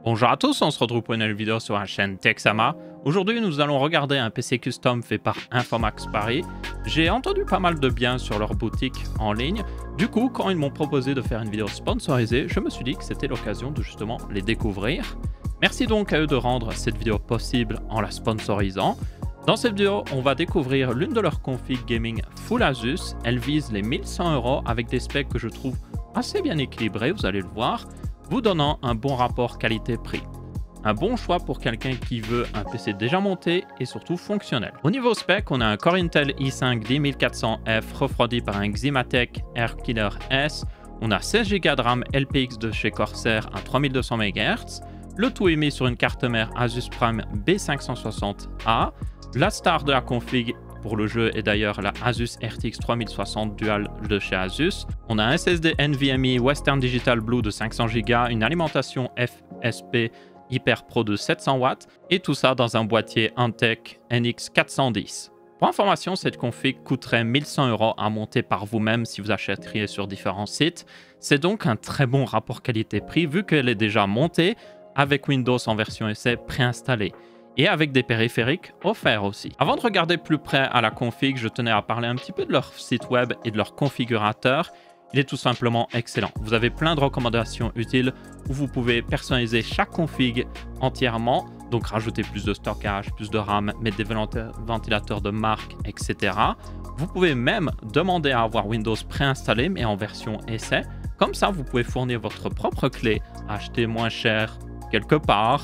Bonjour à tous, on se retrouve pour une nouvelle vidéo sur la chaîne Texama. Aujourd'hui, nous allons regarder un PC custom fait par Infomax Paris. J'ai entendu pas mal de bien sur leur boutique en ligne. Du coup, quand ils m'ont proposé de faire une vidéo sponsorisée, je me suis dit que c'était l'occasion de justement les découvrir. Merci donc à eux de rendre cette vidéo possible en la sponsorisant. Dans cette vidéo, on va découvrir l'une de leurs configs gaming full Asus. Elle vise les 1100 € avec des specs que je trouve assez bien équilibrés, vous allez le voir, vous donnant un bon rapport qualité-prix. Un bon choix pour quelqu'un qui veut un PC déjà monté et surtout fonctionnel. Au niveau spec, on a un Core Intel i5 10400F refroidi par un Ximatec Airkiller S. On a 16 Go de RAM LPX de chez Corsair à 3200 MHz. Le tout est mis sur une carte mère Asus Prime B560A. La star de la config pour le jeu est d'ailleurs la Asus RTX 3060 Dual de chez Asus. On a un SSD NVMe Western Digital Blue de 500 Go, une alimentation FSP Hyper Pro de 700 watts et tout ça dans un boîtier Antec NX410. Pour information, cette config coûterait 1100 € à monter par vous-même si vous achèteriez sur différents sites. C'est donc un très bon rapport qualité-prix vu qu'elle est déjà montée avec Windows en version essai préinstallée et avec des périphériques offerts aussi. Avant de regarder plus près à la config, je tenais à parler un petit peu de leur site web et de leur configurateur. Il est tout simplement excellent. Vous avez plein de recommandations utiles où vous pouvez personnaliser chaque config entièrement, donc rajouter plus de stockage, plus de RAM, mettre des ventilateurs de marque, etc. Vous pouvez même demander à avoir Windows préinstallé mais en version essai. Comme ça, vous pouvez fournir votre propre clé, acheter moins cher quelque part.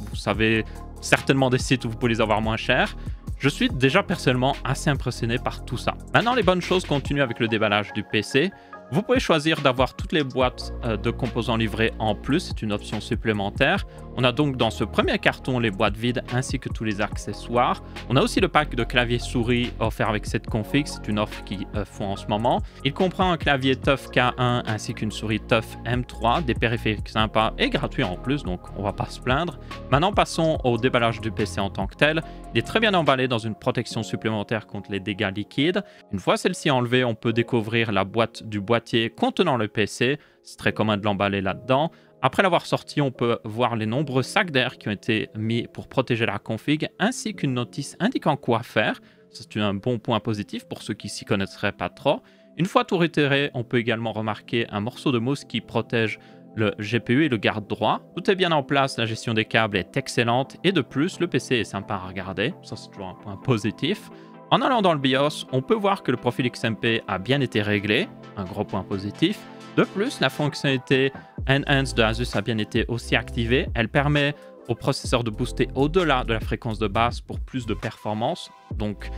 Vous savez certainement des sites où vous pouvez les avoir moins cher. Je suis déjà personnellement assez impressionné par tout ça. Maintenant, les bonnes choses continuent avec le déballage du PC. Vous pouvez choisir d'avoir toutes les boîtes de composants livrées en plus, c'est une option supplémentaire. On a donc dans ce premier carton les boîtes vides ainsi que tous les accessoires. On a aussi le pack de clavier souris offert avec cette config, c'est une offre qu'ils font en ce moment. Il comprend un clavier TUF K1 ainsi qu'une souris TUF M3, des périphériques sympas et gratuits en plus, donc on va pas se plaindre. Maintenant passons au déballage du PC en tant que tel. Il est très bien emballé dans une protection supplémentaire contre les dégâts liquides. Une fois celle-ci enlevée, on peut découvrir la boîte du boîtier contenant le PC. C'est très commun de l'emballer là-dedans. Après l'avoir sorti, on peut voir les nombreux sacs d'air qui ont été mis pour protéger la config, ainsi qu'une notice indiquant quoi faire. C'est un bon point positif pour ceux qui s'y connaîtraient pas trop. Une fois tout retiré, on peut également remarquer un morceau de mousse qui protège le GPU et le garde droit. Tout est bien en place, la gestion des câbles est excellente et de plus, le PC est sympa à regarder. Ça, c'est toujours un point positif. En allant dans le BIOS, on peut voir que le profil XMP a bien été réglé, un gros point positif. De plus, la fonctionnalité Enhance de Asus a bien été aussi activée. Elle permet au processeur de booster au-delà de la fréquence de base pour plus de performance. Donc,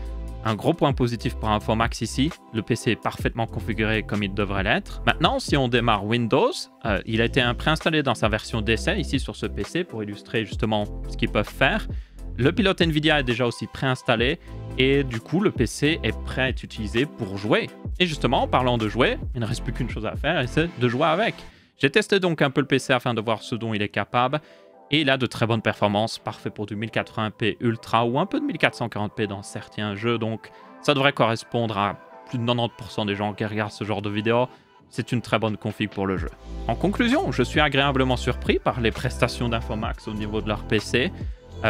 un gros point positif pour Infomax ici. Le PC est parfaitement configuré comme il devrait l'être. Maintenant, si on démarre Windows, il a été préinstallé dans sa version d'essai ici sur ce PC pour illustrer justement ce qu'ils peuvent faire. Le pilote NVIDIA est déjà aussi préinstallé et du coup, le PC est prêt à être utilisé pour jouer. Et justement, en parlant de jouer, il ne reste plus qu'une chose à faire et c'est de jouer avec. J'ai testé donc un peu le PC afin de voir ce dont il est capable. Et il a de très bonnes performances, parfait pour du 1080p Ultra ou un peu de 1440p dans certains jeux. Donc ça devrait correspondre à plus de 90% des gens qui regardent ce genre de vidéo. C'est une très bonne config pour le jeu. En conclusion, je suis agréablement surpris par les prestations d'Infomax au niveau de leur PC.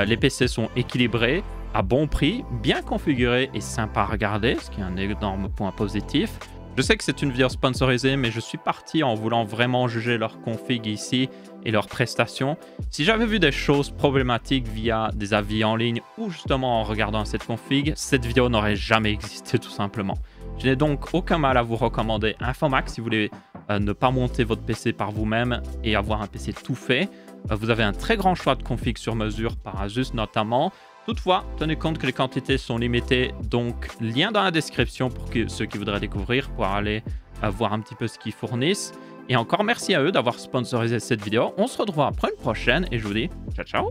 Les PC sont équilibrés, à bon prix, bien configurés et sympas à regarder, ce qui est un énorme point positif. Je sais que c'est une vidéo sponsorisée, mais je suis parti en voulant vraiment juger leur config ici et leurs prestations. Si j'avais vu des choses problématiques via des avis en ligne ou justement en regardant cette config, cette vidéo n'aurait jamais existé tout simplement. Je n'ai donc aucun mal à vous recommander Infomax si vous voulez ne pas monter votre PC par vous-même et avoir un PC tout fait. Vous avez un très grand choix de config sur mesure par Asus notamment. Toutefois, tenez compte que les quantités sont limitées, donc lien dans la description pour ceux qui voudraient découvrir, pour aller voir un petit peu ce qu'ils fournissent. Et encore merci à eux d'avoir sponsorisé cette vidéo. On se retrouvera pour une prochaine et je vous dis ciao ciao.